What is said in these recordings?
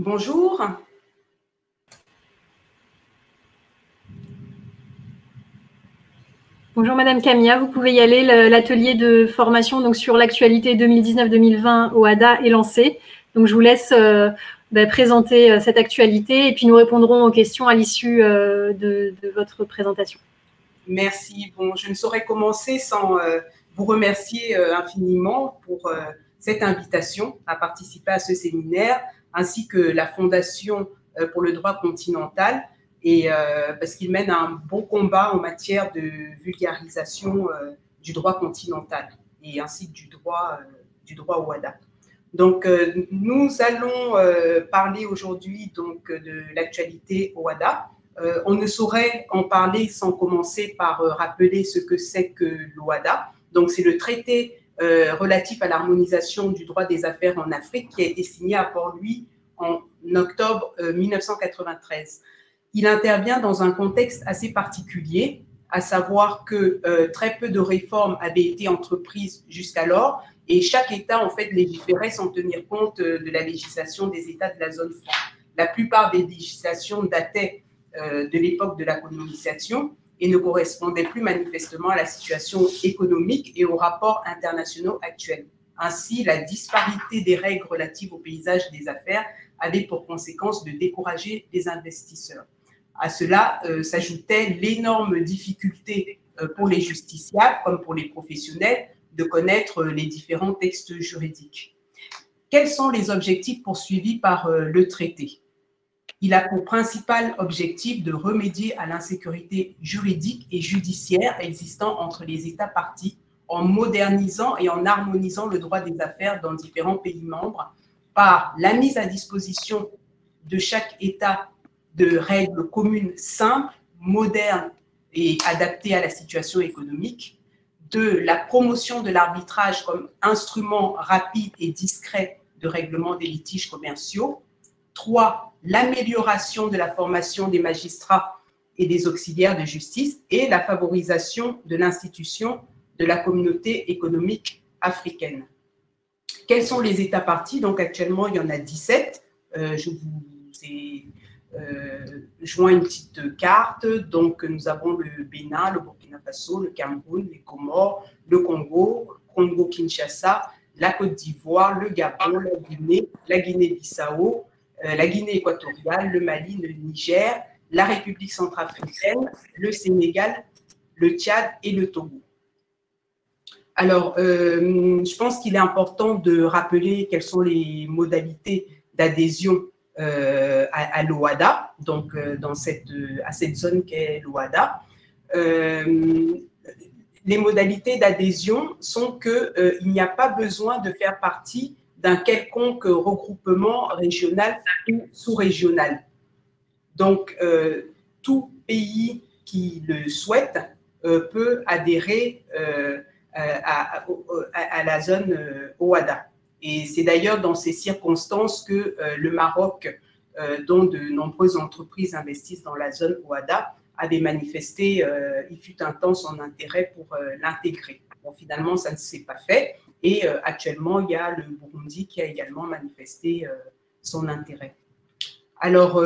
Bonjour. Bonjour Madame Camilla, vous pouvez y aller. L'atelier de formation donc, sur l'actualité 2019-2020 OHADA est lancé. Donc je vous laisse présenter cette actualité et puis nous répondrons aux questions à l'issue de votre présentation. Merci. Bon, je ne saurais commencer sans vous remercier infiniment pour cette invitation à participer à ce séminaire, ainsi que la Fondation pour le droit continental, et parce qu'il mène un bon combat en matière de vulgarisation du droit continental et ainsi que du droit OHADA. Donc, nous allons parler aujourd'hui donc de l'actualité OHADA. On ne saurait en parler sans commencer par rappeler ce que c'est que l'OHADA. Donc, c'est le traité relatif à l'harmonisation du droit des affaires en Afrique qui a été signé à Port-Louis en octobre 1993. Il intervient dans un contexte assez particulier, à savoir que très peu de réformes avaient été entreprises jusqu'alors et chaque État, en fait, légiférait sans tenir compte de la législation des États de la zone franc. La plupart des législations dataient de l'époque de la colonisation et ne correspondaient plus manifestement à la situation économique et aux rapports internationaux actuels. Ainsi, la disparité des règles relatives au paysage des affaires avait pour conséquence de décourager les investisseurs. À cela s'ajoutait l'énorme difficulté pour les justiciables comme pour les professionnels de connaître les différents textes juridiques. Quels sont les objectifs poursuivis par le traité ? Il a pour principal objectif de remédier à l'insécurité juridique et judiciaire existant entre les États parties en modernisant et en harmonisant le droit des affaires dans différents pays membres par la mise à disposition de chaque État de règles communes simples, modernes et adaptées à la situation économique, de la promotion de l'arbitrage comme instrument rapide et discret de règlement des litiges commerciaux, 3, l'amélioration de la formation des magistrats et des auxiliaires de justice et la favorisation de l'institution de la communauté économique africaine. Quels sont les États parties? Donc actuellement, il y en a 17. Je vous ai joint une petite carte. Donc nous avons le Bénin, le Burkina Faso, le Cameroun, les Comores, le Congo, Congo-Kinshasa, la Côte d'Ivoire, le Gabon, la Guinée-Bissau, la Guinée équatoriale, le Mali, le Niger, la République centrafricaine, le Sénégal, le Tchad et le Togo. Alors, je pense qu'il est important de rappeler quelles sont les modalités d'adhésion à l'OHADA, donc à cette zone qu'est l'OHADA. Les modalités d'adhésion sont qu'il n'y a pas besoin de faire partie d'un quelconque regroupement régional ou sous-régional. Donc, tout pays qui le souhaite peut adhérer à la zone OHADA. Et c'est d'ailleurs dans ces circonstances que le Maroc, dont de nombreuses entreprises investissent dans la zone OHADA, avait manifesté, il fut un temps, son intérêt pour l'intégrer. Bon, finalement, ça ne s'est pas fait. Et actuellement, il y a le Burundi qui a également manifesté son intérêt. Alors,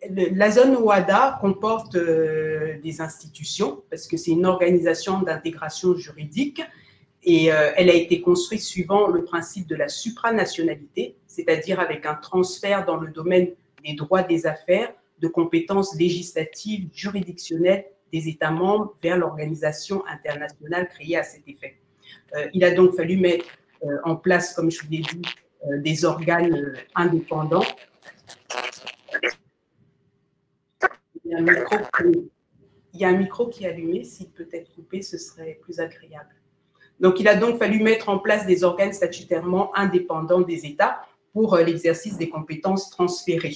la zone OHADA comporte des institutions, parce que c'est une organisation d'intégration juridique, et elle a été construite suivant le principe de la supranationalité, c'est-à-dire avec un transfert dans le domaine des droits des affaires de compétences législatives, juridictionnelles des États membres vers l'organisation internationale créée à cet effet. Il a donc fallu mettre en place, comme je vous l'ai dit, des organes indépendants. Il y a un micro qui est allumé, s'il peut être coupé, ce serait plus agréable. Donc, il a donc fallu mettre en place des organes statutairement indépendants des États pour l'exercice des compétences transférées.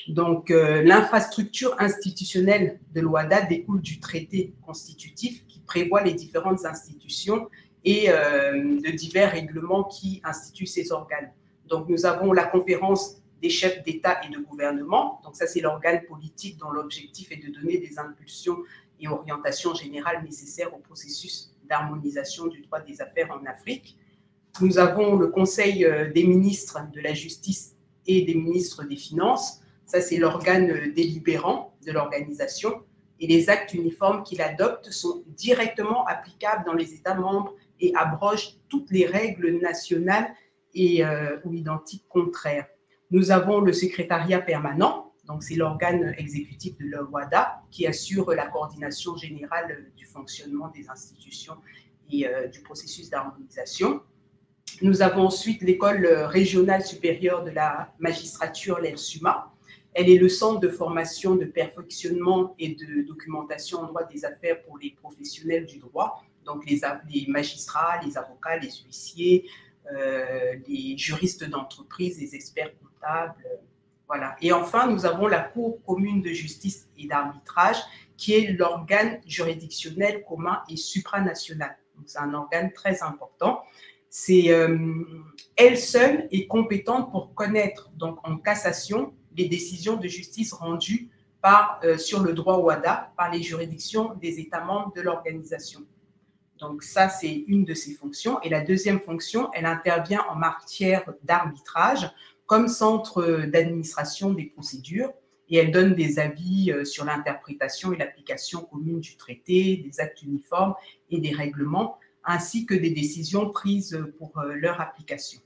Donc, l'infrastructure institutionnelle de l'OHADA découle du traité constitutif qui prévoit les différentes institutions et de divers règlements qui instituent ces organes. Donc, nous avons la conférence des chefs d'État et de gouvernement. Donc, ça, c'est l'organe politique dont l'objectif est de donner des impulsions et orientations générales nécessaires au processus d'harmonisation du droit des affaires en Afrique. Nous avons le Conseil des ministres de la Justice et des ministres des Finances. Ça, c'est l'organe délibérant de l'organisation. Et les actes uniformes qu'il adopte sont directement applicables dans les États membres et abrogent toutes les règles nationales et, ou identiques contraires. Nous avons le secrétariat permanent, donc c'est l'organe exécutif de l'OHADA qui assure la coordination générale du fonctionnement des institutions et du processus d'harmonisation. Nous avons ensuite l'école régionale supérieure de la magistrature, l'ERSUMA. Elle est le centre de formation, de perfectionnement et de documentation en droit des affaires pour les professionnels du droit, donc les magistrats, les avocats, les huissiers, les juristes d'entreprise, les experts comptables, voilà. Et enfin, nous avons la Cour commune de justice et d'arbitrage, qui est l'organe juridictionnel commun et supranational. C'est un organe très important. Elle seule est compétente pour connaître, donc en cassation, les décisions de justice rendues sur le droit OHADA par les juridictions des États membres de l'organisation. Donc ça, c'est une de ses fonctions. Et la deuxième fonction, elle intervient en matière d'arbitrage comme centre d'administration des procédures et elle donne des avis sur l'interprétation et l'application commune du traité, des actes uniformes et des règlements, ainsi que des décisions prises pour leur application.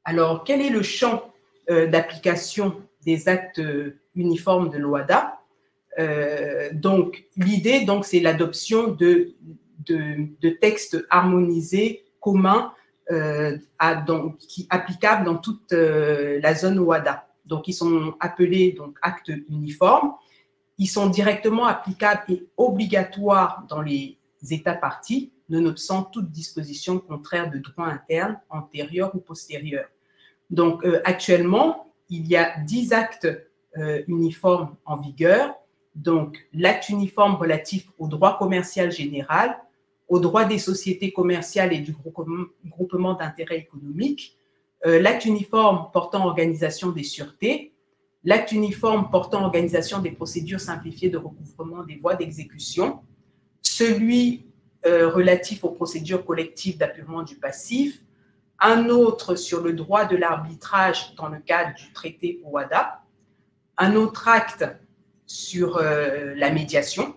Alors, quel est le champ d'application des actes uniformes de l'OHADA? Donc, l'idée, c'est l'adoption de textes harmonisés, communs, applicables dans toute la zone OHADA. Donc, ils sont appelés actes uniformes. Ils sont directement applicables et obligatoires dans les États parties, nonobstant toute disposition contraire de droit interne, antérieur ou postérieur. Donc, actuellement, il y a 10 actes uniformes en vigueur. Donc, l'acte uniforme relatif au droit commercial général, au droit des sociétés commerciales et du groupement d'intérêt économique, l'acte uniforme portant organisation des sûretés, l'acte uniforme portant organisation des procédures simplifiées de recouvrement des voies d'exécution, celui relatif aux procédures collectives d'apurement du passif, un autre sur le droit de l'arbitrage dans le cadre du traité OHADA, un autre acte sur la médiation,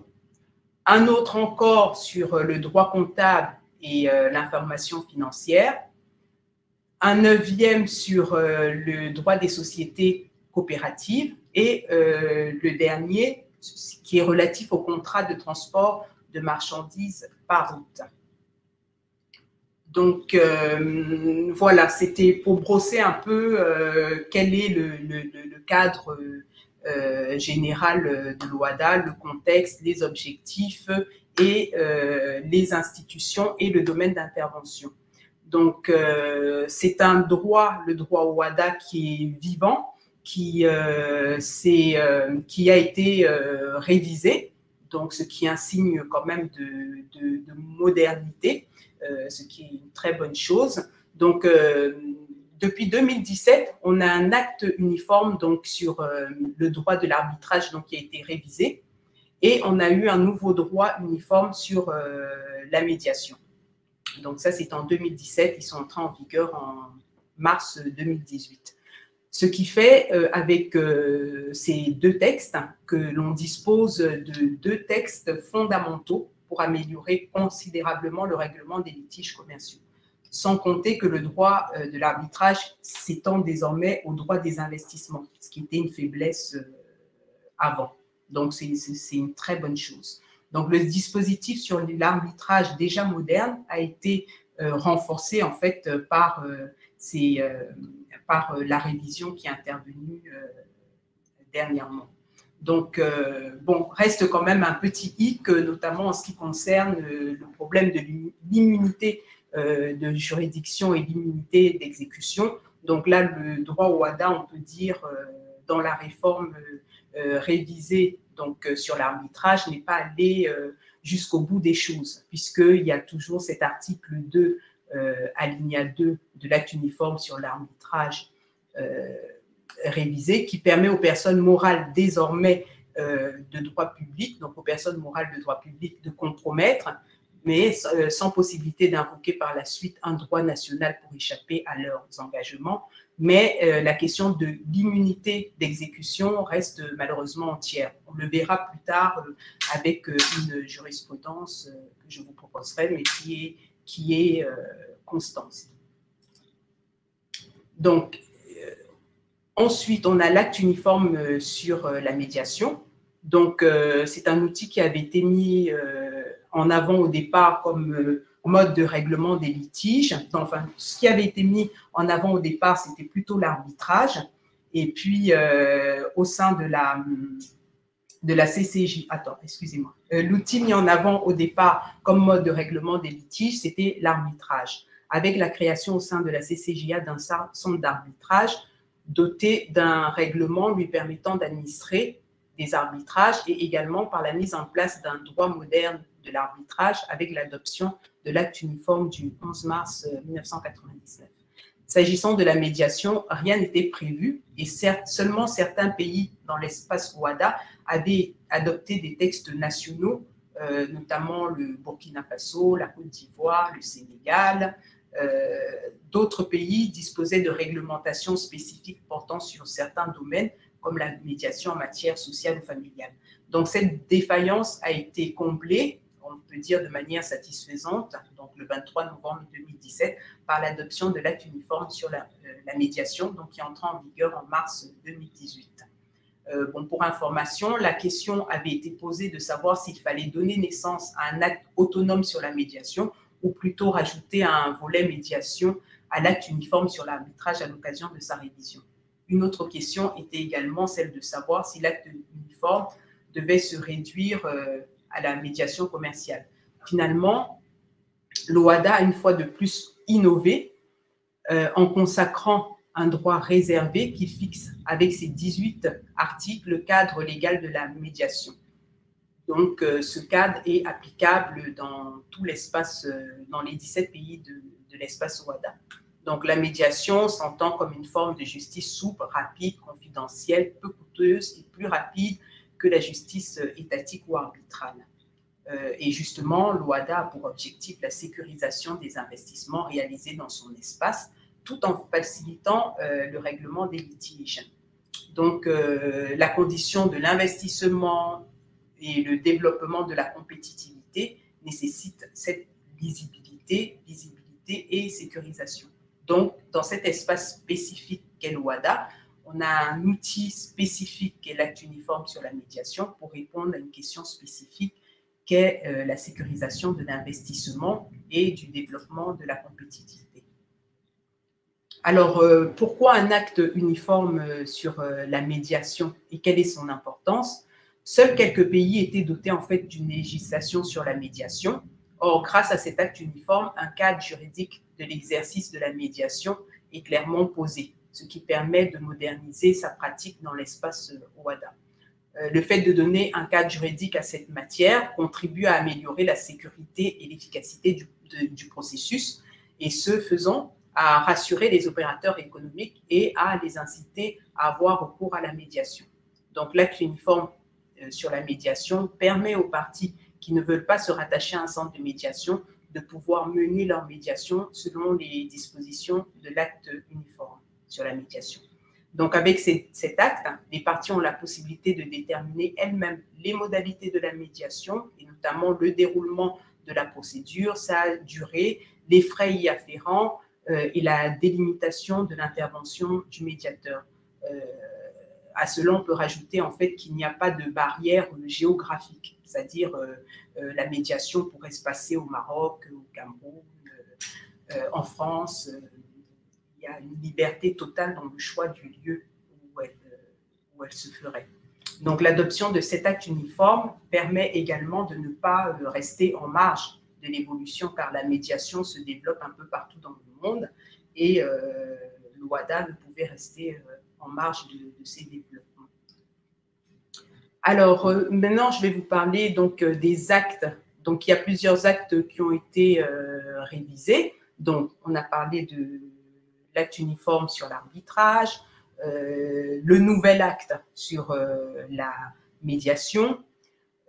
un autre encore sur le droit comptable et l'information financière, un 9e sur le droit des sociétés coopératives et le dernier qui est relatif au contrat de transport de marchandises par route. Donc, voilà, c'était pour brosser un peu quel est le cadre général de l'OHADA, le contexte, les objectifs et les institutions et le domaine d'intervention. Donc, c'est un droit, le droit OHADA, qui est vivant, qui a été révisé, donc ce qui est un signe quand même de modernité, ce qui est une très bonne chose. Donc, depuis 2017, on a un acte uniforme sur le droit de l'arbitrage qui a été révisé et on a eu un nouveau droit uniforme sur la médiation. Donc ça, c'est en 2017, ils sont entrés en vigueur en mars 2018. Ce qui fait, avec ces deux textes, que l'on dispose de 2 textes fondamentaux pour améliorer considérablement le règlement des litiges commerciaux. Sans compter que le droit de l'arbitrage s'étend désormais au droit des investissements, ce qui était une faiblesse avant. Donc, c'est une très bonne chose. Donc, le dispositif sur l'arbitrage déjà moderne a été renforcé en fait par la révision qui est intervenue dernièrement. Donc, bon, reste quand même un petit hic, notamment en ce qui concerne le problème de l'immunité de juridiction et l'immunité d'exécution. Donc là, le droit OHADA, on peut dire, dans la réforme révisée sur l'arbitrage, n'est pas allé jusqu'au bout des choses, puisqu'il y a toujours cet article 2, alinéa 2 de l'acte uniforme sur l'arbitrage révisé, qui permet aux personnes morales désormais de droit public, donc aux personnes morales de droit public, de compromettre mais sans possibilité d'invoquer par la suite un droit national pour échapper à leurs engagements. Mais la question de l'immunité d'exécution reste malheureusement entière. On le verra plus tard avec une jurisprudence que je vous proposerai, mais qui est constante. Donc, ensuite, on a l'acte uniforme sur la médiation. Donc, c'est un outil qui avait été mis en avant au départ comme mode de règlement des litiges. Enfin, ce qui avait été mis en avant au départ, c'était plutôt l'arbitrage. Et puis, au sein de la CCJ, l'outil mis en avant au départ comme mode de règlement des litiges, c'était l'arbitrage, avec la création au sein de la CCJA d'un centre d'arbitrage doté d'un règlement lui permettant d'administrer des arbitrages et également par la mise en place d'un droit moderne de l'arbitrage avec l'adoption de l'acte uniforme du 11 mars 1999. S'agissant de la médiation, rien n'était prévu et seulement certains pays dans l'espace OHADA avaient adopté des textes nationaux, notamment le Burkina Faso, la Côte d'Ivoire, le Sénégal. D'autres pays disposaient de réglementations spécifiques portant sur certains domaines, comme la médiation en matière sociale ou familiale. Donc, cette défaillance a été comblée, on peut dire de manière satisfaisante, donc le 23 novembre 2017, par l'adoption de l'acte uniforme sur la médiation, donc qui entra en vigueur en mars 2018. Pour information, la question avait été posée de savoir s'il fallait donner naissance à un acte autonome sur la médiation ou plutôt rajouter un volet médiation à l'acte uniforme sur l'arbitrage à l'occasion de sa révision. Une autre question était également celle de savoir si l'acte uniforme devait se réduire à la médiation commerciale. Finalement, l'OHADA a une fois de plus innové en consacrant un droit réservé qui fixe avec ses 18 articles le cadre légal de la médiation. Donc, ce cadre est applicable dans tout l'espace, dans les 17 pays de l'espace OHADA. Donc, la médiation s'entend comme une forme de justice souple, rapide, confidentielle, peu coûteuse et plus rapide que la justice étatique ou arbitrale. Et justement, l'OHADA a pour objectif la sécurisation des investissements réalisés dans son espace, tout en facilitant le règlement des litiges. Donc, la condition de l'investissement et le développement de la compétitivité nécessite cette visibilité et sécurisation. Donc, dans cet espace spécifique qu'est l'OHADA, on a un outil spécifique qu'est l'acte uniforme sur la médiation pour répondre à une question spécifique qu'est la sécurisation de l'investissement et du développement de la compétitivité. Alors, pourquoi un acte uniforme sur la médiation et quelle est son importance? Seuls quelques pays étaient dotés en fait d'une législation sur la médiation. Or, grâce à cet acte uniforme, un cadre juridique de l'exercice de la médiation est clairement posé, ce qui permet de moderniser sa pratique dans l'espace OHADA. Le fait de donner un cadre juridique à cette matière contribue à améliorer la sécurité et l'efficacité du processus et ce faisant à rassurer les opérateurs économiques et à les inciter à avoir recours à la médiation. Donc, l'acte uniforme sur la médiation permet aux parties qui ne veulent pas se rattacher à un centre de médiation de pouvoir mener leur médiation selon les dispositions de l'acte uniforme sur la médiation. Donc, avec cet acte, les parties ont la possibilité de déterminer elles-mêmes les modalités de la médiation et notamment le déroulement de la procédure, sa durée, les frais y afférents et la délimitation de l'intervention du médiateur. À cela, on peut rajouter en fait qu'il n'y a pas de barrière géographique, c'est-à-dire la médiation pourrait se passer au Maroc, au Cameroun, en France. Il y a une liberté totale dans le choix du lieu où elle se ferait. Donc, l'adoption de cet acte uniforme permet également de ne pas rester en marge de l'évolution, car la médiation se développe un peu partout dans le monde et l'OHADA ne pouvait rester en marge de ces développements. Alors, maintenant, je vais vous parler donc des actes. Donc, il y a plusieurs actes qui ont été révisés. Donc, on a parlé de l'acte uniforme sur l'arbitrage, le nouvel acte sur la médiation.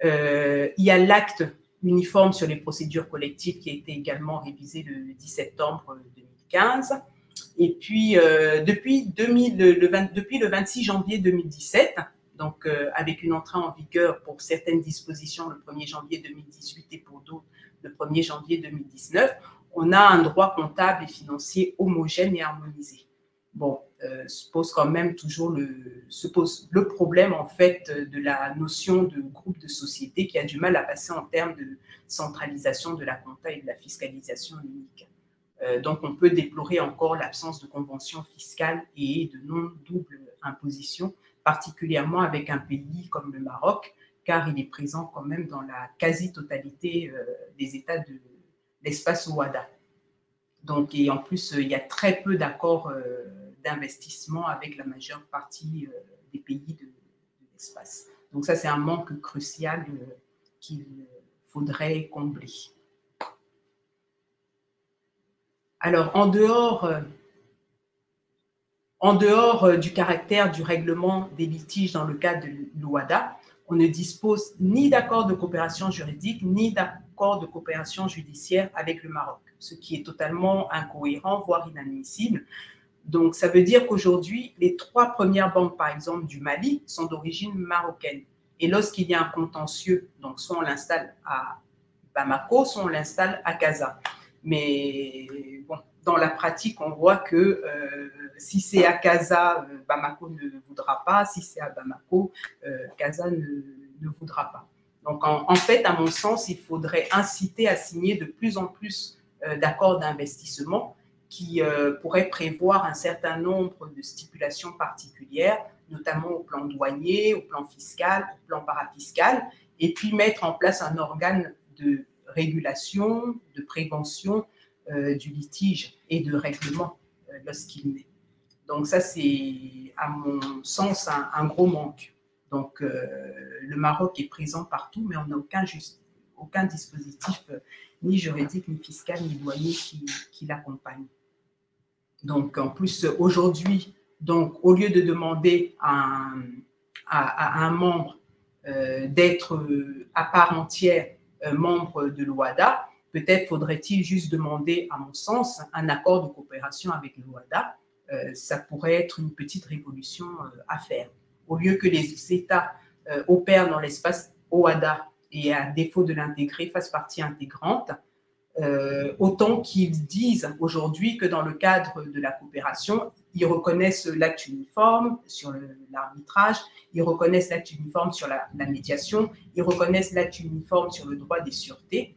Il y a l'acte uniforme sur les procédures collectives qui a été également révisé le 10 septembre 2015. Et puis, depuis le 26 janvier 2017, donc avec une entrée en vigueur pour certaines dispositions le 1er janvier 2018 et pour d'autres le 1er janvier 2019, on a un droit comptable et financier homogène et harmonisé. Bon, se pose le problème en fait de la notion de groupe de société qui a du mal à passer en termes de centralisation de la compta et de la fiscalisation unique. Donc, on peut déplorer encore l'absence de convention fiscale et de non-double imposition, particulièrement avec un pays comme le Maroc, car il est présent quand même dans la quasi-totalité des États de l'espace OHADA. Donc, et en plus, il y a très peu d'accords d'investissement avec la majeure partie des pays de l'espace. Donc ça, c'est un manque crucial qu'il faudrait combler. Alors, en dehors du caractère du règlement des litiges dans le cadre de l'OHADA, on ne dispose ni d'accord de coopération juridique, ni d'accord de coopération judiciaire avec le Maroc, ce qui est totalement incohérent, voire inadmissible. Donc, ça veut dire qu'aujourd'hui, les 3 premières banques, par exemple, du Mali, sont d'origine marocaine. Et lorsqu'il y a un contentieux, donc soit on l'installe à Bamako, soit on l'installe à Casa. Mais bon, dans la pratique, on voit que si c'est à Casa, Bamako ne voudra pas. Si c'est à Bamako, Casa ne voudra pas. Donc, en fait, à mon sens, il faudrait inciter à signer de plus en plus d'accords d'investissement qui pourraient prévoir un certain nombre de stipulations particulières, notamment au plan douanier, au plan fiscal, au plan parafiscal, et puis mettre en place un organe de régulation, de prévention du litige et de règlement lorsqu'il naît. Donc ça, c'est à mon sens un gros manque. Donc le Maroc est présent partout, mais on n'a aucun dispositif ni juridique, ni fiscal, ni douanier qui l'accompagne. Donc en plus, aujourd'hui, au lieu de demander à un membre d'être à part entière membre de l'OHADA, peut-être faudrait-il juste demander, à mon sens, un accord de coopération avec l'OHADA. Ça pourrait être une petite révolution à faire. Au lieu que les États opèrent dans l'espace OHADA et à défaut de l'intégrer, fassent partie intégrante, autant qu'ils disent aujourd'hui que dans le cadre de la coopération, ils reconnaissent l'acte uniforme sur l'arbitrage, ils reconnaissent l'acte uniforme sur la médiation, ils reconnaissent l'acte uniforme sur le droit des sûretés.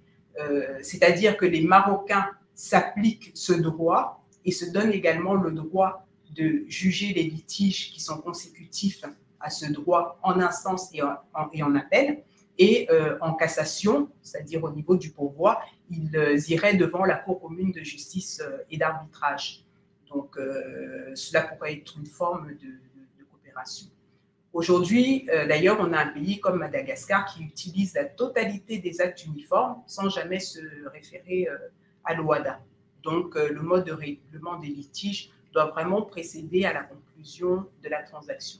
C'est-à-dire que les Marocains s'appliquent ce droit et se donnent également le droit de juger les litiges qui sont consécutifs à ce droit en instance et en appel. Et en cassation, c'est-à-dire au niveau du pourvoi, ils iraient devant la Cour commune de justice et d'arbitrage. Donc, cela pourrait être une forme de coopération. Aujourd'hui, d'ailleurs, on a un pays comme Madagascar qui utilise la totalité des actes uniformes sans jamais se référer à l'OHADA. Donc, le mode de règlement des litiges doit vraiment précéder à la conclusion de la transaction.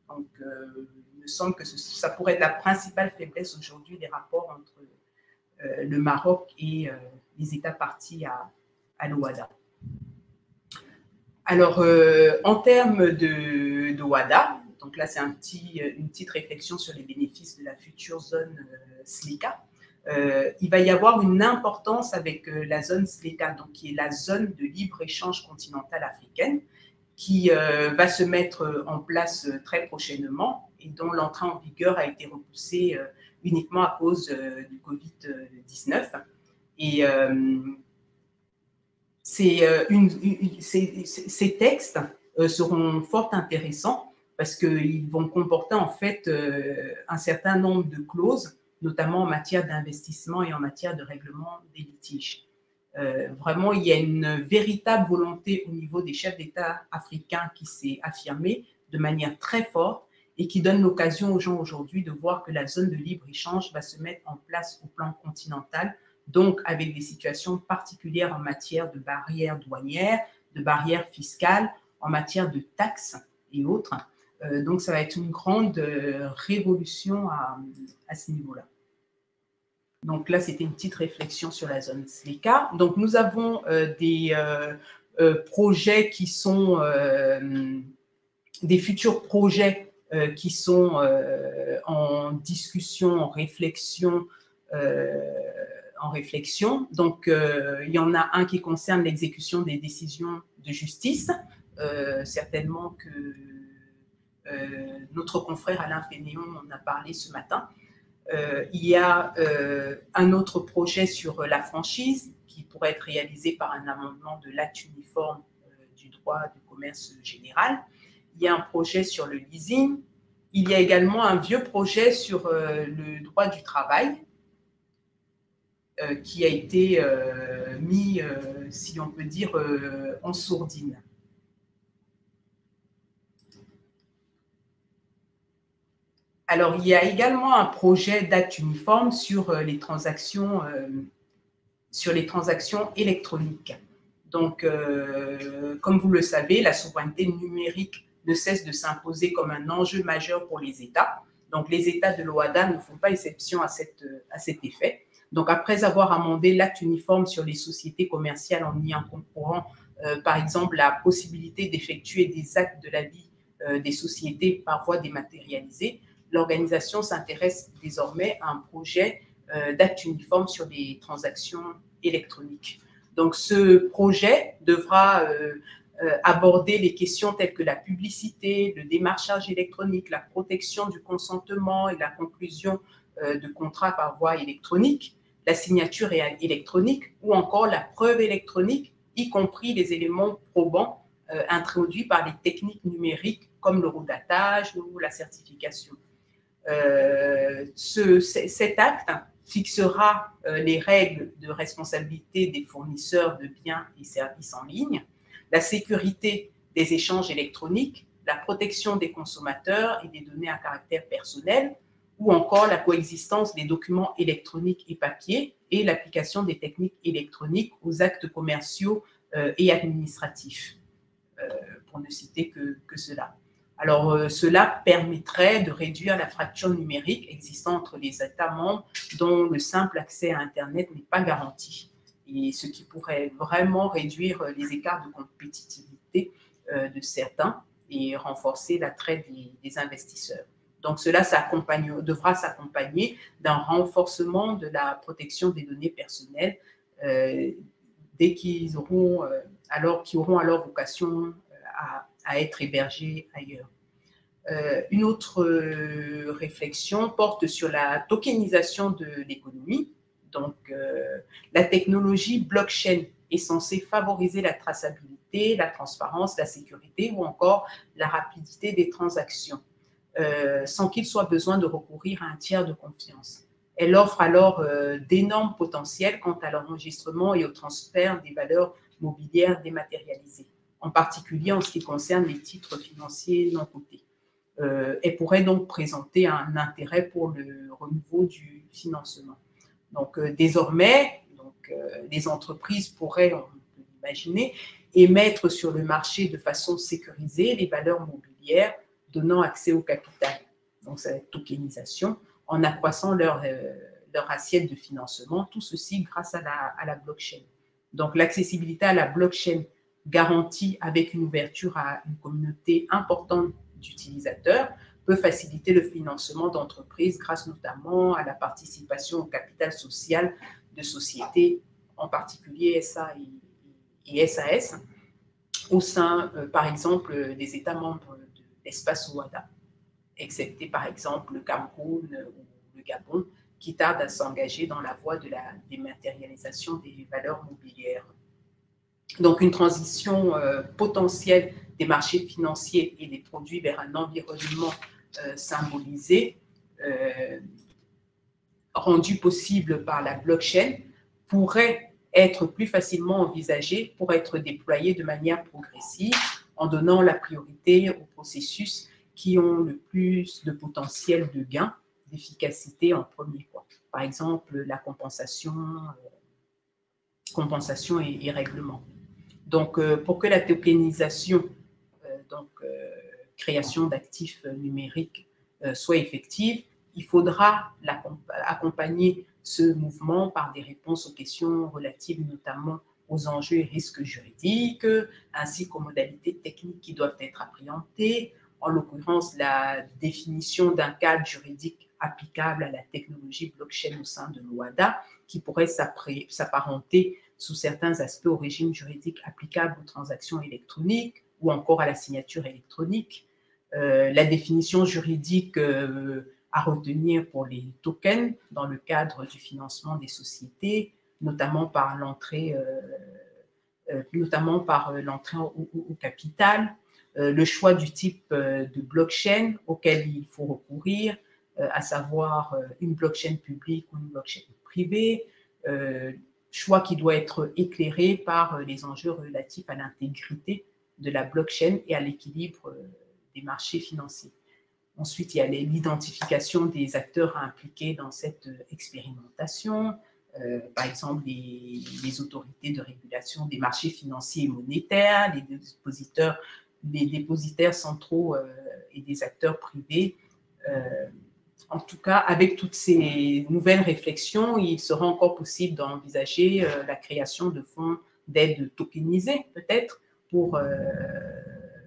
Donc, il me semble que ça pourrait être la principale faiblesse aujourd'hui des rapports entre le Maroc et les États partis à l'OHADA. Alors, en termes de OHADA, donc là, c'est une petite réflexion sur les bénéfices de la future zone SLECA. Il va y avoir une importance avec la zone SLECA, donc qui est la zone de libre-échange continentale africaine, qui va se mettre en place très prochainement et dont l'entrée en vigueur a été repoussée uniquement à cause du Covid-19. Et ces textes seront fort intéressants parce qu'ils vont comporter en fait un certain nombre de clauses, notamment en matière d'investissement et en matière de règlement des litiges. Vraiment, il y a une véritable volonté au niveau des chefs d'État africains qui s'est affirmée de manière très forte et qui donne l'occasion aux gens aujourd'hui de voir que la zone de libre-échange va se mettre en place au plan continental, donc avec des situations particulières en matière de barrières douanières, de barrières fiscales, en matière de taxes et autres. Donc, ça va être une grande révolution à ce niveau-là. Donc là, c'était une petite réflexion sur la zone SLECA. Donc nous avons des projets qui sont des futurs projets qui sont en discussion, en réflexion. Donc, il y en a un qui concerne l'exécution des décisions de justice. Certainement que notre confrère Alain Fénéon en a parlé ce matin. Il y a un autre projet sur la franchise qui pourrait être réalisé par un amendement de l'acte uniforme du droit du commerce général. Il y a un projet sur le leasing. Il y a également un vieux projet sur le droit du travail qui a été mis, si on peut dire, en sourdine. Alors, il y a également un projet d'acte uniforme sur les transactions électroniques. Donc, comme vous le savez, la souveraineté numérique ne cesse de s'imposer comme un enjeu majeur pour les États. Donc, les États de l'OHADA ne font pas exception à cet effet. Donc, après avoir amendé l'acte uniforme sur les sociétés commerciales en y incorporant, par exemple, la possibilité d'effectuer des actes de la vie des sociétés par voie dématérialisée, l'organisation s'intéresse désormais à un projet d'acte uniforme sur les transactions électroniques. Donc, ce projet devra aborder les questions telles que la publicité, le démarchage électronique, la protection du consentement et la conclusion de contrats par voie électronique, la signature électronique ou encore la preuve électronique, y compris les éléments probants introduits par les techniques numériques comme le redatage ou la certification. Cet acte fixera les règles de responsabilité des fournisseurs de biens et services en ligne, la sécurité des échanges électroniques, la protection des consommateurs et des données à caractère personnel, ou encore la coexistence des documents électroniques et papier et l'application des techniques électroniques aux actes commerciaux et administratifs, pour ne citer que cela. Alors, cela permettrait de réduire la fracture numérique existant entre les États membres dont le simple accès à Internet n'est pas garanti, et ce qui pourrait vraiment réduire les écarts de compétitivité de certains et renforcer l'attrait des investisseurs. Donc, cela devra s'accompagner d'un renforcement de la protection des données personnelles qui auront alors vocation à être hébergés ailleurs. Une autre réflexion porte sur la tokenisation de l'économie. Donc, la technologie blockchain est censée favoriser la traçabilité, la transparence, la sécurité ou encore la rapidité des transactions, sans qu'il soit besoin de recourir à un tiers de confiance. Elle offre alors d'énormes potentiels quant à l'enregistrement et au transfert des valeurs mobilières dématérialisées, en particulier en ce qui concerne les titres financiers non cotés. Elle pourrait donc présenter un intérêt pour le renouveau du financement. Donc, désormais, les entreprises pourraient, on peut l'imaginer, émettre sur le marché de façon sécurisée les valeurs mobilières donnant accès au capital. Donc, c'est la tokenisation, en accroissant leur assiette de financement, tout ceci grâce à la blockchain. Donc, l'accessibilité à la blockchain garantie avec une ouverture à une communauté importante d'utilisateurs peut faciliter le financement d'entreprises grâce notamment à la participation au capital social de sociétés, en particulier SA et SAS, au sein, par exemple, des États membres de l'espace OHADA, excepté par exemple le Cameroun ou le Gabon, qui tardent à s'engager dans la voie de la dématérialisation des valeurs mobilières. Donc, une transition potentielle des marchés financiers et des produits vers un environnement symbolisé, rendu possible par la blockchain, pourrait être plus facilement envisagée pour être déployée de manière progressive en donnant la priorité aux processus qui ont le plus de potentiel de gain d'efficacité en premier, quoi. Par exemple, la compensation et règlement. Donc, pour que la tokenisation, création d'actifs numériques, soit effective, il faudra accompagner ce mouvement par des réponses aux questions relatives notamment aux enjeux et risques juridiques, ainsi qu'aux modalités techniques qui doivent être appréhendées, en l'occurrence la définition d'un cadre juridique applicable à la technologie blockchain au sein de l'OHADA, qui pourrait s'apparenter sous certains aspects au régime juridique applicable aux transactions électroniques ou encore à la signature électronique. La définition juridique à retenir pour les tokens dans le cadre du financement des sociétés, notamment par l'entrée au capital, le choix du type de blockchain auquel il faut recourir, à savoir une blockchain publique ou une blockchain privée, choix qui doit être éclairé par les enjeux relatifs à l'intégrité de la blockchain et à l'équilibre des marchés financiers. Ensuite, il y a l'identification des acteurs impliqués dans cette expérimentation, par exemple les autorités de régulation des marchés financiers et monétaires, les dépositaires centraux et des acteurs privés. En tout cas, avec toutes ces nouvelles réflexions, il sera encore possible d'envisager la création de fonds d'aide tokenisés, peut-être, pour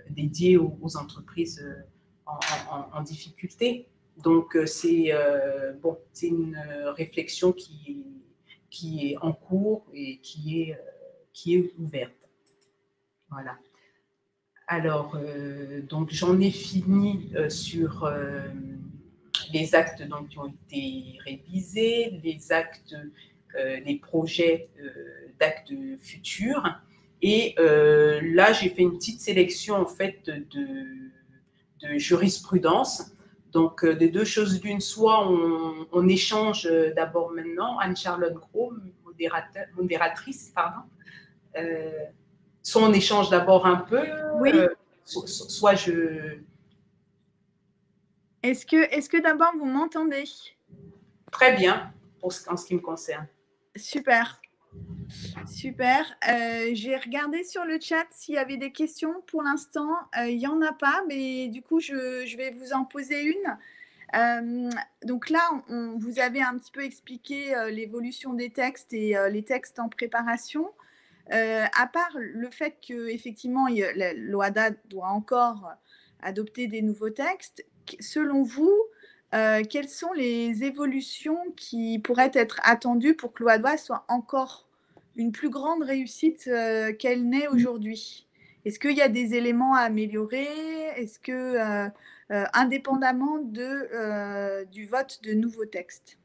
dédiés aux entreprises en difficulté. Donc, c'est une réflexion qui est en cours et qui est ouverte. Voilà. Alors, donc j'en ai fini sur les actes donc, qui ont été révisés, les projets d'actes futurs. Et là, j'ai fait une petite sélection en fait de jurisprudence. Donc, de deux choses l'une, soit on échange d'abord maintenant, Anne-Charlotte Gros, modératrice, pardon, soit on échange d'abord un peu, oui. Soit je... Est-ce que d'abord vous m'entendez? Très bien, en ce qui me concerne. Super. Super. J'ai regardé sur le chat s'il y avait des questions. Pour l'instant, il n'y en a pas, mais du coup, je vais vous en poser une. Donc là, vous avez un petit peu expliqué l'évolution des textes et les textes en préparation. À part le fait qu'effectivement, l'OHADA doit encore adopter des nouveaux textes, selon vous, quelles sont les évolutions qui pourraient être attendues pour que l'OHADA soit encore une plus grande réussite qu'elle n'est aujourd'hui? Est-ce qu'il y a des éléments à améliorer? Est-ce que, indépendamment du vote de nouveaux textes?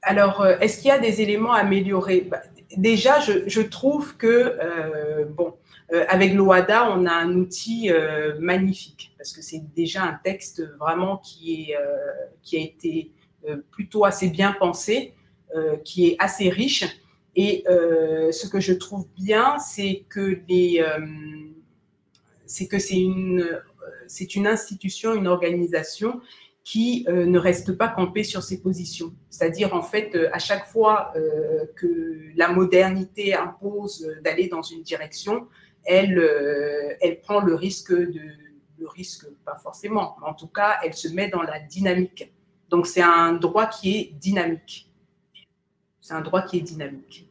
Alors, est-ce qu'il y a des éléments à améliorer? Déjà, je trouve que, avec l'OHADA, on a un outil magnifique, parce que c'est déjà un texte vraiment qui a été plutôt assez bien pensé, qui est assez riche. Et ce que je trouve bien, c'est que c'est une institution, une organisation qui ne reste pas campée sur ses positions. C'est-à-dire, en fait, à chaque fois que la modernité impose d'aller dans une direction, elle prend le risque, pas forcément, mais en tout cas, elle se met dans la dynamique. Donc, c'est un droit qui est dynamique. C'est un droit qui est dynamique.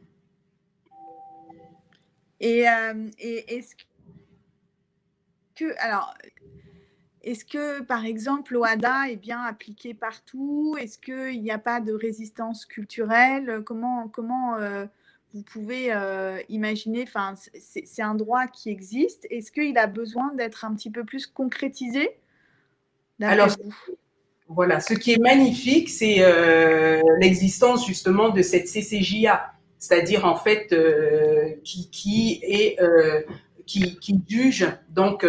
Et est-ce que, alors, est-ce que, par exemple, l'OHADA est bien appliqué partout? Est-ce qu'il n'y a pas de résistance culturelle? Comment vous pouvez imaginer, enfin, c'est un droit qui existe. Est-ce qu'il a besoin d'être un petit peu plus concrétisé? Alors, voilà, ce qui est magnifique, c'est l'existence justement de cette CCJA, c'est-à-dire en fait qui juge, donc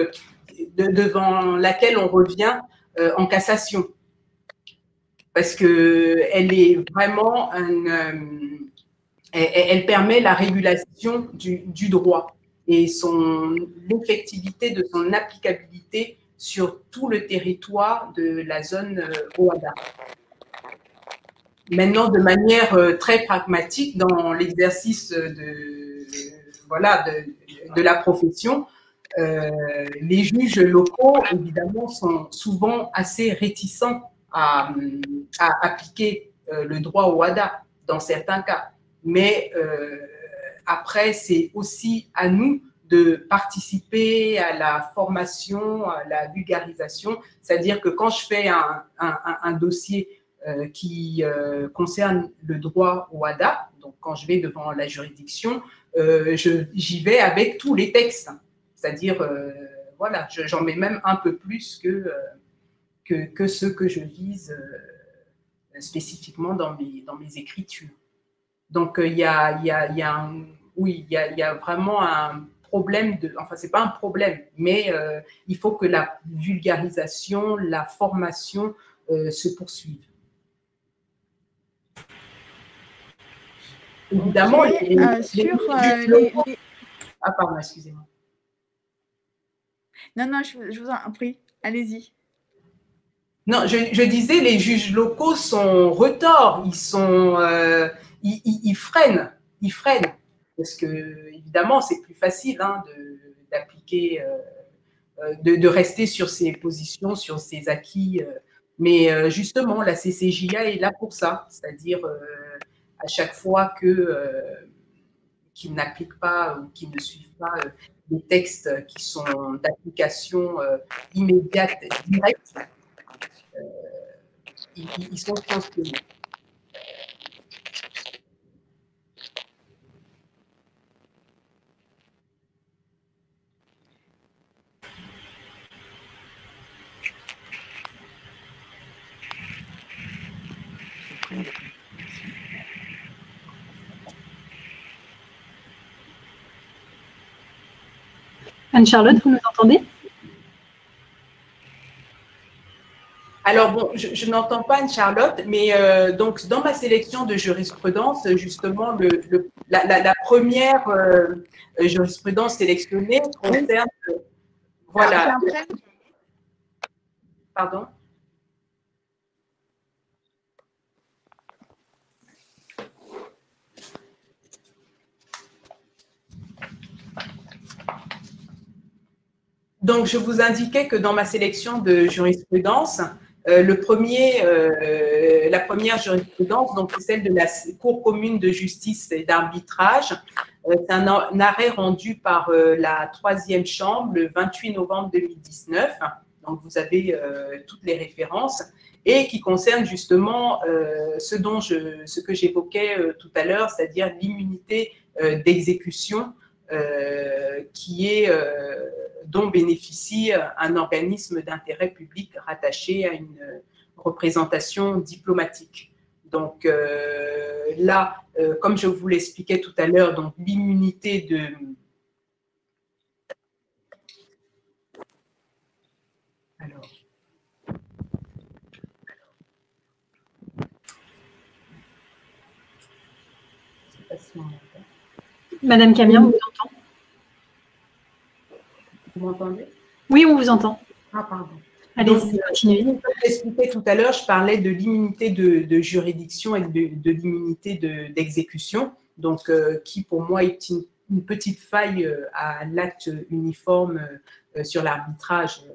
devant laquelle on revient en cassation, parce que elle est vraiment elle permet la régulation du droit et l'effectivité de son applicabilité sur tout le territoire de la zone OHADA. Maintenant, de manière très pragmatique, dans l'exercice de la profession, les juges locaux, évidemment, sont souvent assez réticents à appliquer le droit au WADA dans certains cas. Mais après, c'est aussi à nous de participer à la formation, à la vulgarisation. C'est-à-dire que quand je fais un dossier qui concerne le droit au WADA, donc quand je vais devant la juridiction, j'y vais avec tous les textes. C'est-à-dire, voilà, j'en mets même un peu plus que ceux que je vise spécifiquement dans mes écritures. Donc, il y a vraiment un problème enfin, c'est pas un problème, mais il faut que la vulgarisation, la formation se poursuivent. Évidemment, Ah, pardon, excusez-moi. Non, je vous en prie, allez-y. Non, je disais, les juges locaux sont retors, ils freinent, parce que évidemment, c'est plus facile hein, d'appliquer, de rester sur ses positions, sur ses acquis. Mais justement, la CCJA est là pour ça, c'est-à-dire à chaque fois qu'ils n'appliquent pas ou qu'ils ne suivent pas les textes qui sont d'application immédiate, directe, ils sont sanctionnés. Anne-Charlotte, vous nous entendez? Alors, bon, je n'entends pas Anne-Charlotte, mais donc, dans ma sélection de jurisprudence, justement, la première jurisprudence sélectionnée concerne… Voilà. Pardon? Donc, je vous indiquais que dans ma sélection de jurisprudence, la première jurisprudence, donc c'est celle de la Cour commune de justice et d'arbitrage. C'est un arrêt rendu par la 3e chambre le 28 novembre 2019. Donc, vous avez toutes les références et qui concerne justement ce que j'évoquais tout à l'heure, c'est-à-dire l'immunité d'exécution dont bénéficie un organisme d'intérêt public rattaché à une représentation diplomatique. Donc là, comme je vous l'expliquais tout à l'heure, donc l'immunité de… Alors… Je ne sais pas si on m'entend. Madame Camien, on vous entend. Vous m'entendez? Oui, on vous entend. Ah, pardon. Allez-y, continuez. Comme je l'expliquais tout à l'heure, je parlais de l'immunité de juridiction et de l'immunité d'exécution, donc qui pour moi est une petite faille à l'acte uniforme sur l'arbitrage.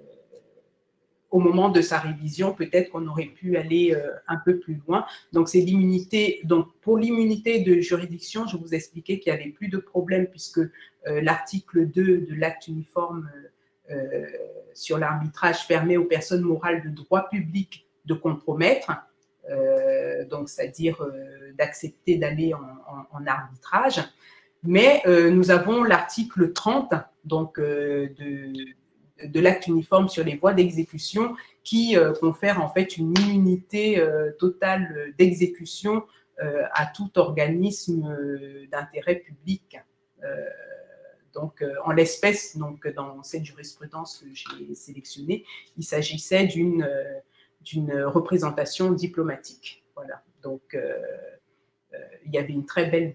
Au moment de sa révision, peut-être qu'on aurait pu aller un peu plus loin. Donc, c'est l'immunité. Donc, pour l'immunité de juridiction, je vous expliquais qu'il n'y avait plus de problème puisque l'article 2 de l'acte uniforme sur l'arbitrage permet aux personnes morales de droit public de compromettre, donc c'est-à-dire d'accepter d'aller en arbitrage. Mais nous avons l'article 30, donc de l'acte uniforme sur les voies d'exécution qui confère en fait une immunité totale d'exécution à tout organisme d'intérêt public. Donc, en l'espèce, donc, dans cette jurisprudence que j'ai sélectionnée, il s'agissait d'une représentation diplomatique. Voilà. Donc, il y avait une très belle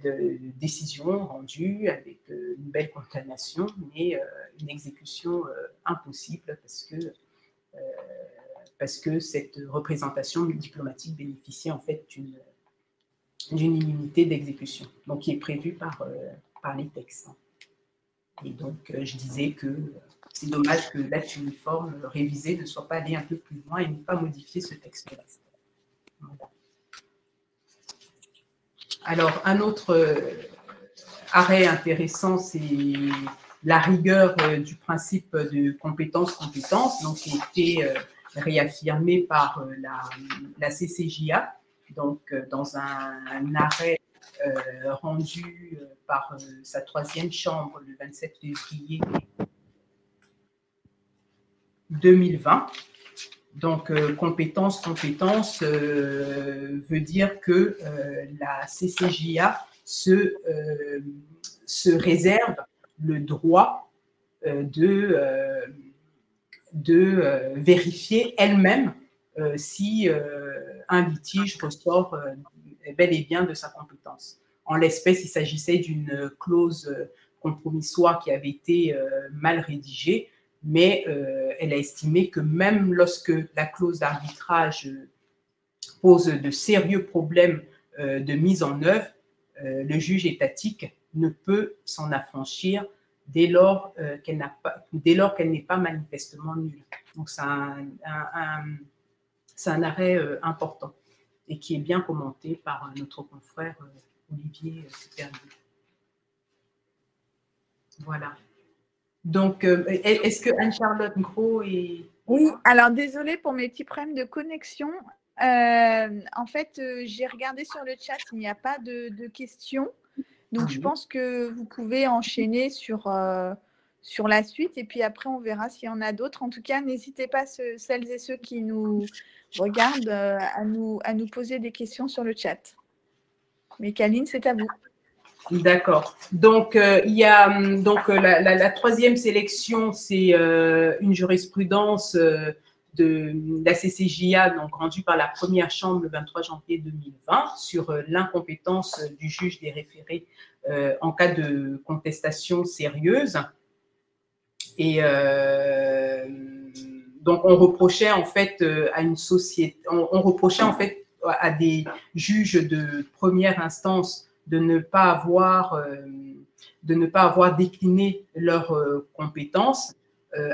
décision rendue avec une belle condamnation, mais une exécution impossible parce que cette représentation diplomatique bénéficiait en fait d'une immunité d'exécution, donc qui est prévue par les textes. Et donc, je disais que c'est dommage que l'acte uniforme révisé ne soit pas allé un peu plus loin et n'ait pas modifié ce texte-là. Voilà. Alors, un autre arrêt intéressant, c'est la rigueur du principe de compétence-compétence, donc qui a été réaffirmé par la CCJA, donc dans un arrêt rendu par sa 3e chambre le 27 février 2020. Donc, compétence veut dire que la CCJA se réserve le droit de vérifier elle-même si un litige ressort bel et bien de sa compétence. En l'espèce, il s'agissait d'une clause compromissoire qui avait été mal rédigée, mais elle a estimé que même lorsque la clause d'arbitrage pose de sérieux problèmes de mise en œuvre, le juge étatique ne peut s'en affranchir dès lors qu'elle n'est pas manifestement nulle. Donc, c'est un arrêt important et qui est bien commenté par notre confrère Olivier Pernier. Voilà. Donc, est-ce que Anne-Charlotte Gros est... Oui, alors désolée pour mes petits problèmes de connexion. En fait, j'ai regardé sur le chat, il n'y a pas de questions. Donc, je pense que vous pouvez enchaîner sur la suite et puis après, on verra s'il y en a d'autres. En tout cas, n'hésitez pas, celles et ceux qui nous regardent, à nous poser des questions sur le chat. Mais Kaline, c'est à vous. D'accord. Donc, il y a la 3e sélection, c'est une jurisprudence de la CCJA, donc rendue par la 1re chambre le 23 janvier 2020 sur l'incompétence du juge des référés en cas de contestation sérieuse. Et donc, on reprochait en fait à une société, on reprochait en fait à des juges de première instance de ne pas avoir décliné leurs compétences,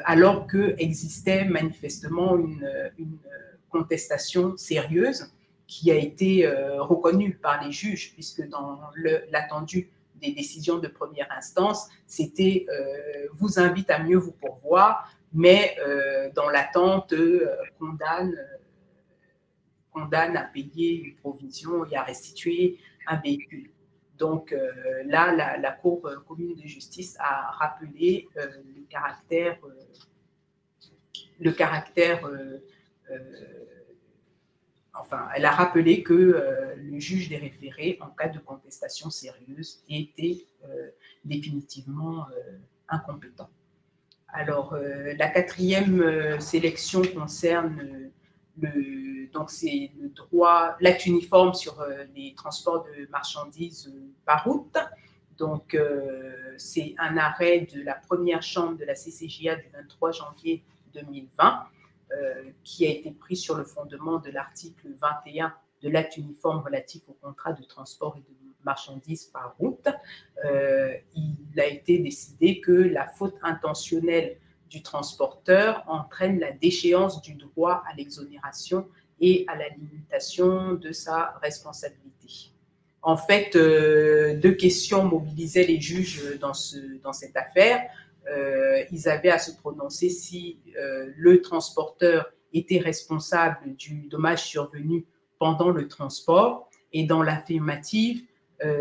alors qu'existait manifestement une contestation sérieuse qui a été reconnue par les juges, puisque dans l'attendu des décisions de première instance, c'était vous invite à mieux vous pourvoir, mais dans l'attente condamne à payer une provision et à restituer un véhicule. Donc là, la Cour commune de justice a rappelé elle a rappelé que le juge des référés, en cas de contestation sérieuse, était définitivement incompétent. Alors, la 4e sélection concerne c'est le droit, l'acte uniforme sur les transports de marchandises par route. Donc, c'est un arrêt de la 1re chambre de la CCJA du 23 janvier 2020 qui a été pris sur le fondement de l'article 21 de l'acte uniforme relatif au contrat de transport et de marchandises par route. Il a été décidé que la faute intentionnelle du transporteur entraîne la déchéance du droit à l'exonération et à la limitation de sa responsabilité. En fait, 2 questions mobilisaient les juges dans cette affaire. Ils avaient à se prononcer si le transporteur était responsable du dommage survenu pendant le transport et dans l'affirmative,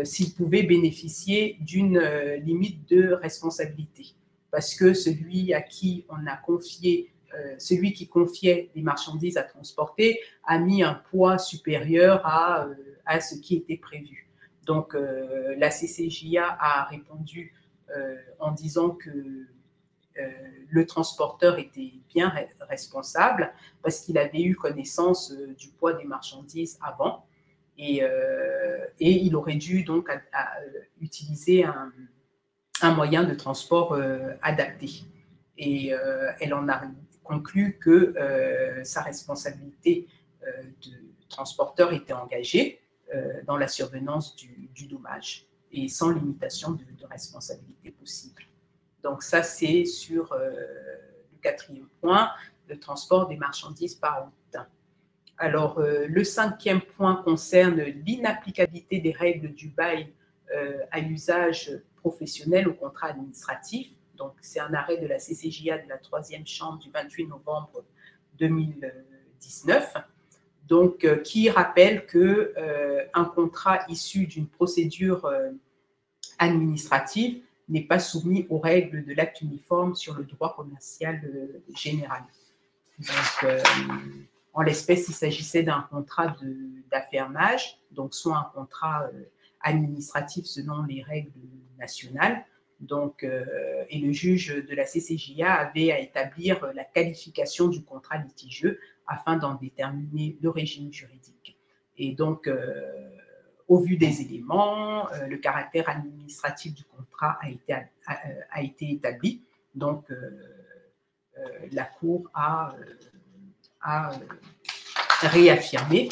s'il pouvait bénéficier d'une limite de responsabilité. Parce que celui à qui on a confié, celui qui confiait les marchandises à transporter a mis un poids supérieur à ce qui était prévu. Donc, la CCJA a répondu en disant que le transporteur était bien responsable parce qu'il avait eu connaissance du poids des marchandises avant et il aurait dû donc utiliser un moyen de transport adapté. Et elle en a conclu que sa responsabilité de transporteur était engagée dans la survenance du dommage et sans limitation de responsabilité possible. Donc ça, c'est sur le 4e point, le transport des marchandises par route. Alors, le 5e point concerne l'inapplicabilité des règles du bail à usage professionnel au contrat administratif. Donc, c'est un arrêt de la CCJA de la 3e chambre du 28 novembre 2019, donc, qui rappelle qu'un contrat issu d'une procédure administrative n'est pas soumis aux règles de l'acte uniforme sur le droit commercial général. Donc, en l'espèce, il s'agissait d'un contrat d'affermage, donc soit un contrat administratif selon les règles nationales. Donc, et le juge de la CCJA avait à établir la qualification du contrat litigieux afin d'en déterminer le régime juridique. Et donc, au vu des éléments, le caractère administratif du contrat a été établi. Donc, la Cour a réaffirmé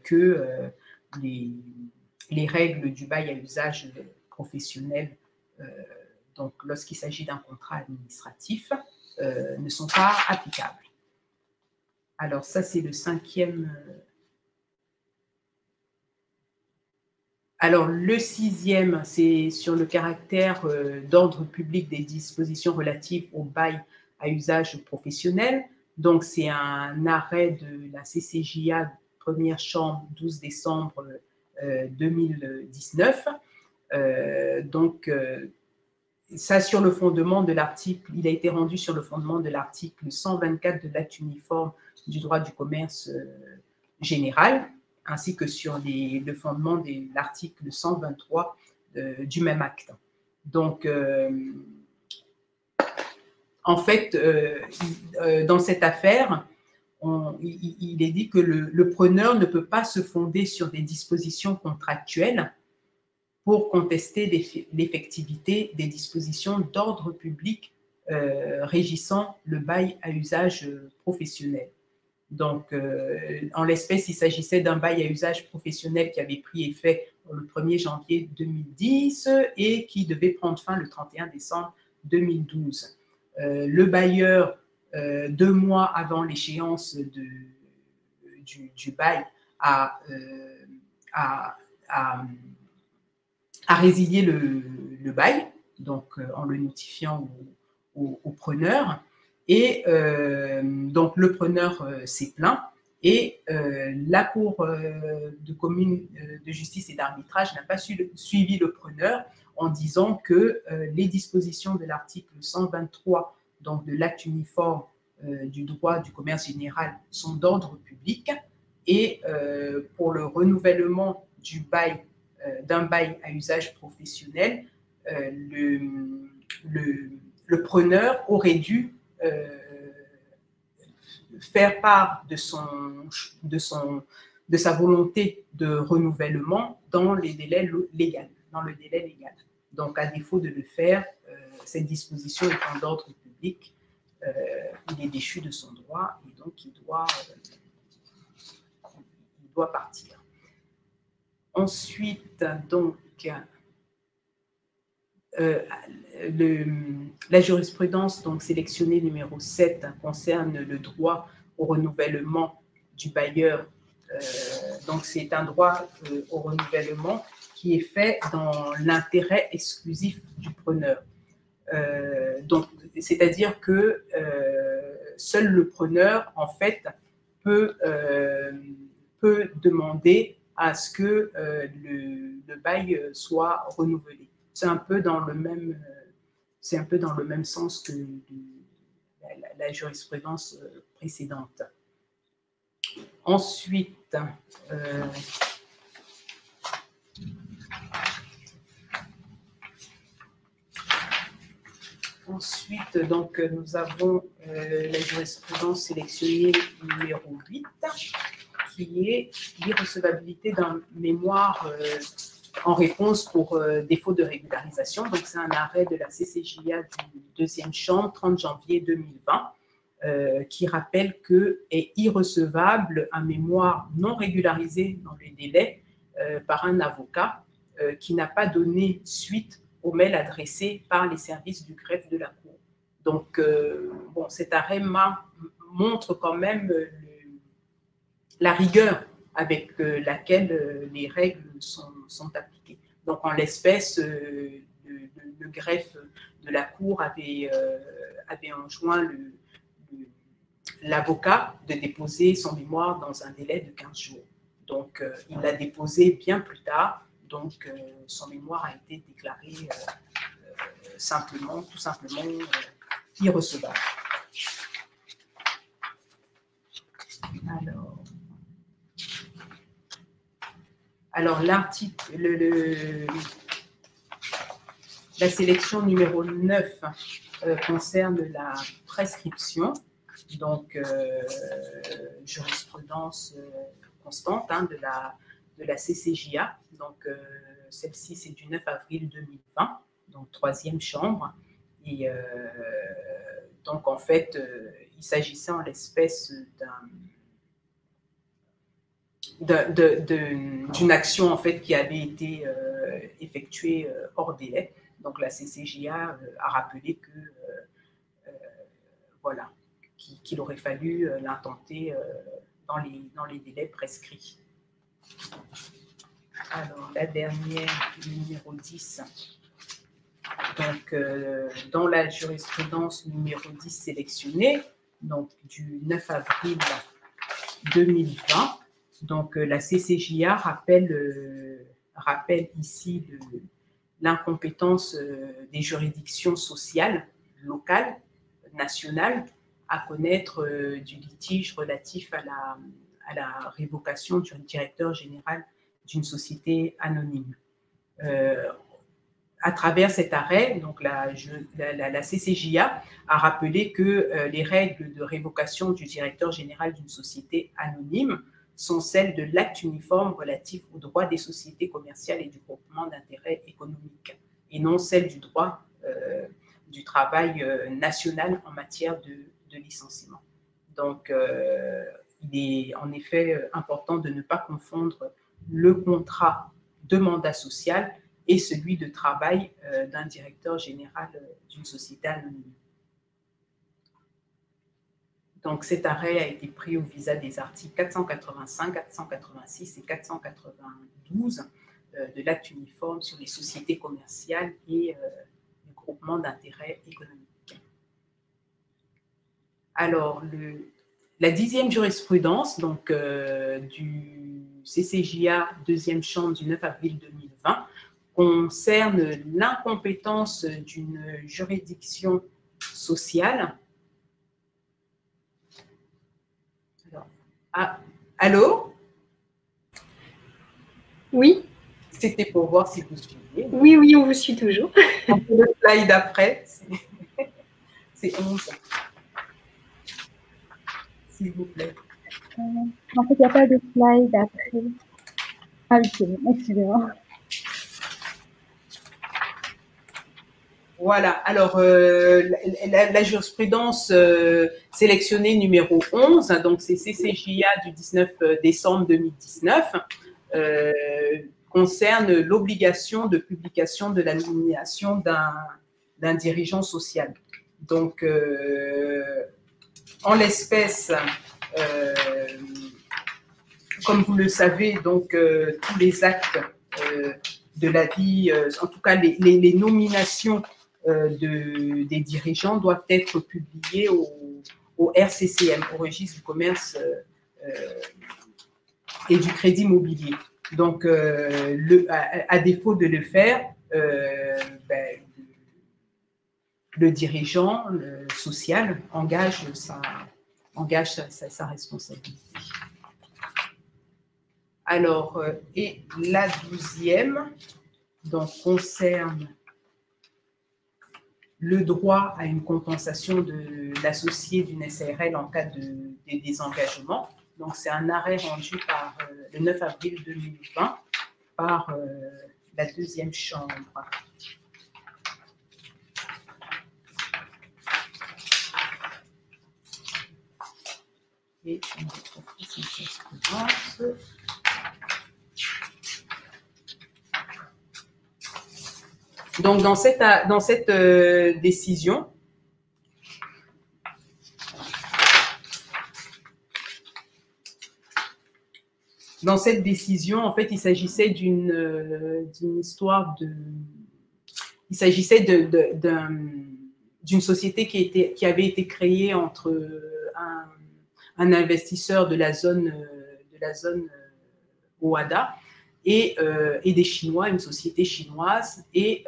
que les règles du bail à usage professionnel, donc lorsqu'il s'agit d'un contrat administratif, ne sont pas applicables. Alors ça, c'est le 5e. Alors le 6e, c'est sur le caractère d'ordre public des dispositions relatives au bail à usage professionnel. Donc c'est un arrêt de la CCJA, 1e chambre, 12 décembre 2019. Donc, ça, sur le fondement de l'article, il a été rendu sur le fondement de l'article 124 de l'acte uniforme du droit du commerce général, ainsi que sur le fondement de l'article 123 du même acte. Donc, en fait, dans cette affaire, il est dit que le preneur ne peut pas se fonder sur des dispositions contractuelles pour contester l'effectivité des dispositions d'ordre public régissant le bail à usage professionnel. Donc, en l'espèce, il s'agissait d'un bail à usage professionnel qui avait pris effet le 1er janvier 2010 et qui devait prendre fin le 31 décembre 2012. Le bailleur, 2 mois avant l'échéance du bail, a résilié le bail, donc en le notifiant au preneur. Et donc le preneur s'est plaint et la Cour de justice et d'arbitrage n'a pas suivi le preneur en disant que les dispositions de l'article 123 donc de l'acte uniforme du droit du commerce général sont d'ordre public et pour le renouvellement du bail d'un bail à usage professionnel, le preneur aurait dû faire part de sa volonté de renouvellement dans les délais légaux, dans le délai légal. Donc, à défaut de le faire, cette disposition étant d'ordre public, il est déchu de son droit et donc il doit partir. Ensuite, donc, la jurisprudence donc, sélectionnée numéro 7 concerne le droit au renouvellement du bailleur. Donc, c'est un droit au renouvellement qui est fait dans l'intérêt exclusif du preneur. Donc, c'est-à-dire que seul le preneur, en fait, peut demander à ce que le bail soit renouvelé. C'est un peu dans le même sens que la jurisprudence précédente. Ensuite, donc, nous avons la jurisprudence sélectionnée numéro 8, qui est l'irrecevabilité d'un mémoire en réponse pour défaut de régularisation. Donc, c'est un arrêt de la CCJA du 2e chambre, 30 janvier 2020, qui rappelle que est irrecevable un mémoire non régularisé dans les délais par un avocat qui n'a pas donné suite au mail adressé par les services du greffe de la Cour. Donc, bon, cet arrêt montre quand même la rigueur avec laquelle les règles sont appliquées. Donc, en l'espèce, le greffe de la Cour avait enjoint l'avocat de déposer son mémoire dans un délai de 15 jours. Donc, il l'a déposé bien plus tard. Donc, son mémoire a été déclaré tout simplement irrecevable. Alors l'article, la sélection numéro 9 concerne la prescription, donc jurisprudence constante de la CCJA. Donc celle-ci, c'est du 9 avril 2020, donc 3e chambre. Et donc en fait, il s'agissait en l'espèce d'une action en fait qui avait été effectuée hors délai. Donc la CCJA a rappelé que voilà, qu'il aurait fallu l'intenter dans les délais prescrits. Alors la dernière, numéro 10. Donc dans la jurisprudence numéro 10 sélectionnée, donc du 9 avril 2020. Donc, la CCJA rappelle ici l'incompétence des juridictions sociales, locales, nationales, à connaître du litige relatif à la révocation du directeur général d'une société anonyme. À travers cet arrêt, donc la CCJA a rappelé que les règles de révocation du directeur général d'une société anonyme sont celles de l'acte uniforme relatif aux droits des sociétés commerciales et du groupement d'intérêt économique, et non celles du droit du travail national en matière de licenciement. Donc, il est en effet important de ne pas confondre le contrat de mandat social et celui de travail d'un directeur général d'une société anonyme. Donc, cet arrêt a été pris au visa des articles 485, 486 et 492 de l'acte uniforme sur les sociétés commerciales et les groupements d'intérêt économique. Alors, la 10e jurisprudence donc, du CCJA 2e chambre du 9 avril 2020 concerne l'incompétence d'une juridiction sociale. Ah, allô? Oui. C'était pour voir si vous suiviez. Oui, oui, on vous suit toujours. Le slide d'après, c'est 11. S'il vous plaît. En fait, il n'y a pas de slide après. Ah oui, c'est bon, excusez-moi. Voilà, alors la jurisprudence sélectionnée numéro 11, donc c'est CCJA du 19 décembre 2019, concerne l'obligation de publication de la nomination d'un dirigeant social. Donc, en l'espèce, comme vous le savez, donc tous les actes de la vie, en tout cas les nominations des dirigeants doivent être publiés au RCCM, au registre du commerce et du crédit immobilier. Donc, à défaut de le faire, le dirigeant social engage sa responsabilité. Alors, et la 12e, donc, concerne le droit à une compensation de l'associé d'une SARL en cas de désengagement. Donc, c'est un arrêt rendu par le 9 avril 2020 par la 2e chambre. Et je me retrouve ici sur jurisprudence. Donc, dans cette décision, en fait, il s'agissait d'une histoire de... Il s'agissait d'une société qui avait été créée entre un investisseur de la zone OHADA et des Chinois, une société chinoise. Et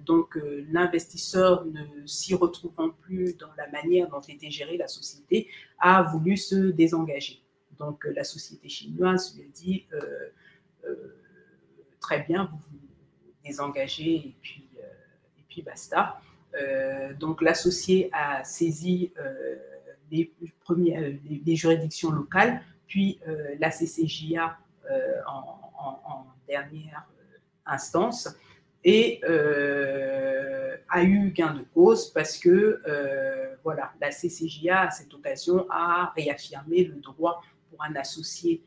donc, l'investisseur, ne s'y retrouvant plus dans la manière dont était gérée la société, a voulu se désengager. Donc, la société chinoise lui a dit très bien, vous vous désengagez et puis basta. Donc, l'associé a saisi les juridictions locales, puis la CCJA en dernière instance, et a eu gain de cause parce que voilà, la CCJA, à cette occasion, a réaffirmé le droit pour un associé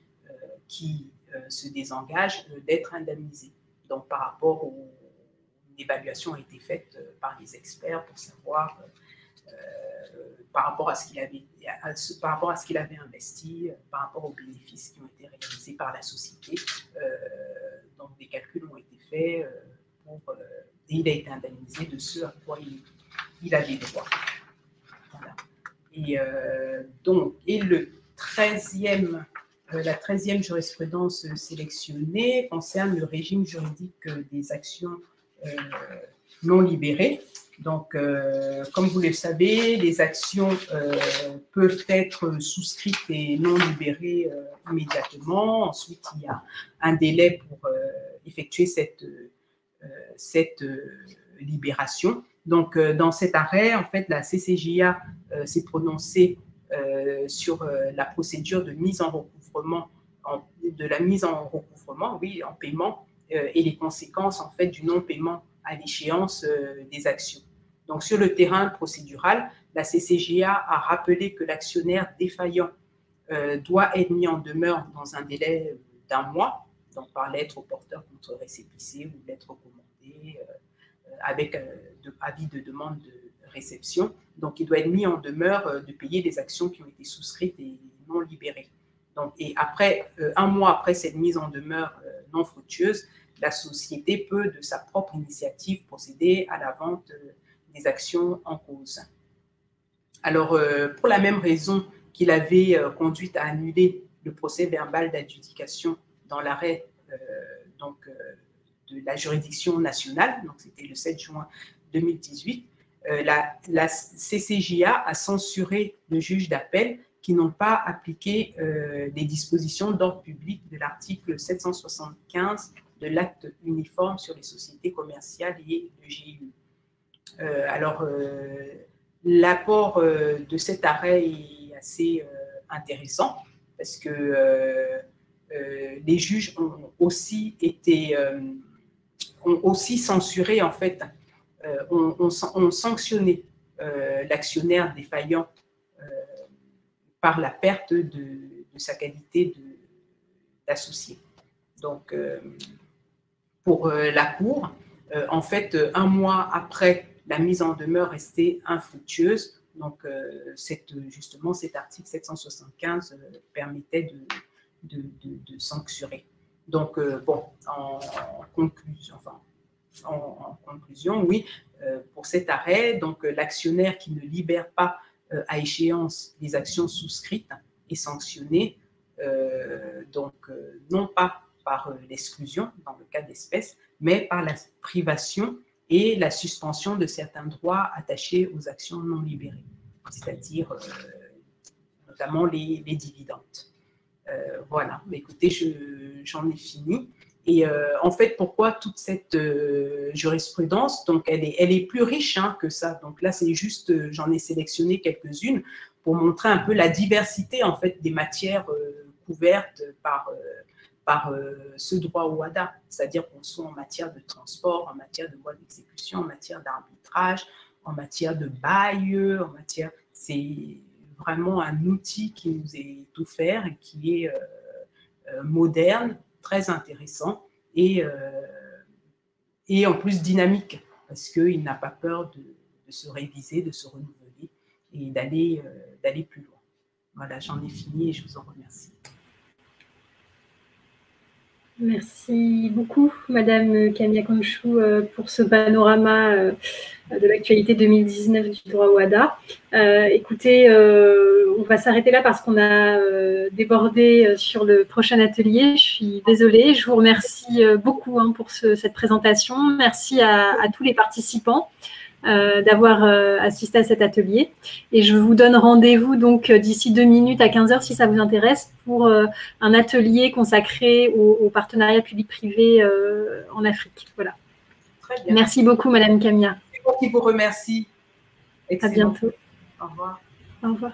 qui se désengage d'être indemnisé. Donc, par rapport une évaluation a été faite par les experts pour savoir par rapport à ce qu'il avait investi, par rapport aux bénéfices qui ont été réalisés par la société. Donc, des calculs ont été faits et il a été indemnisé de ce à quoi il avait droit. Voilà. Et la 13e jurisprudence sélectionnée concerne le régime juridique des actions non libérées. Donc, comme vous le savez, les actions peuvent être souscrites et non libérées immédiatement. Ensuite, il y a un délai pour effectuer cette libération. Donc, dans cet arrêt, en fait, la CCJA s'est prononcée sur la procédure de mise en recouvrement, en paiement et les conséquences en fait du non-paiement à l'échéance des actions. Donc, sur le terrain procédural, la CCJA a rappelé que l'actionnaire défaillant doit être mis en demeure dans un délai d'1 mois, donc par lettre au porteur contre récépissé ou lettre recommandée avec avis de demande de réception. Donc, il doit être mis en demeure de payer les actions qui ont été souscrites et non libérées. Donc, et après, 1 mois après cette mise en demeure non fructueuse, la société peut, de sa propre initiative, procéder à la vente des actions en cause. Alors, pour la même raison qu'il avait conduit à annuler le procès verbal d'adjudication dans l'arrêt de la juridiction nationale, donc c'était le 7 juin 2018, la CCJA a censuré le juge d'appel qui n'ont pas appliqué les dispositions d'ordre public de l'article 775 de l'acte uniforme sur les sociétés commerciales et le GIE. Alors, l'apport de cet arrêt est assez intéressant parce que les juges ont aussi censuré, en fait, ont sanctionné l'actionnaire défaillant par la perte de sa qualité d'associé. Donc, pour la Cour, en fait, 1 mois après la mise en demeure restée infructueuse, donc justement cet article 775 permettait de sanctionner. Donc, bon, en conclusion, oui, pour cet arrêt, donc l'actionnaire qui ne libère pas à échéance les actions souscrites est sanctionné, non pas par l'exclusion dans le cas d'espèce, mais par la privation et la suspension de certains droits attachés aux actions non libérées, c'est-à-dire notamment les dividendes. Voilà, écoutez, j'en ai fini. Et en fait, pourquoi toute cette jurisprudence? Donc, elle est plus riche que ça. Donc là, c'est juste, j'en ai sélectionné quelques-unes pour montrer un peu la diversité en fait des matières couvertes par ce droit OHADA, c'est-à-dire qu'on soit en matière de transport, en matière de voie d'exécution, en matière d'arbitrage, en matière de bail, c'est vraiment un outil qui nous est offert et qui est moderne, très intéressant et et en plus dynamique, parce qu'il n'a pas peur de se réviser, de se renouveler et d'aller plus loin. Voilà, j'en ai fini et je vous en remercie. Merci beaucoup, Madame Camilla Conchou, pour ce panorama de l'actualité 2019 du droit WADA. Écoutez, on va s'arrêter là parce qu'on a débordé sur le prochain atelier. Je suis désolée. Je vous remercie beaucoup pour cette présentation. Merci à tous les participants d'avoir assisté à cet atelier. Et je vous donne rendez-vous donc d'ici 2 minutes à 15h si ça vous intéresse pour un atelier consacré au partenariat public-privé en Afrique. Voilà. Très bien. Merci beaucoup, Madame Camilla. C'est moi qui vous remercie. Excellent. À bientôt. Au revoir. Au revoir.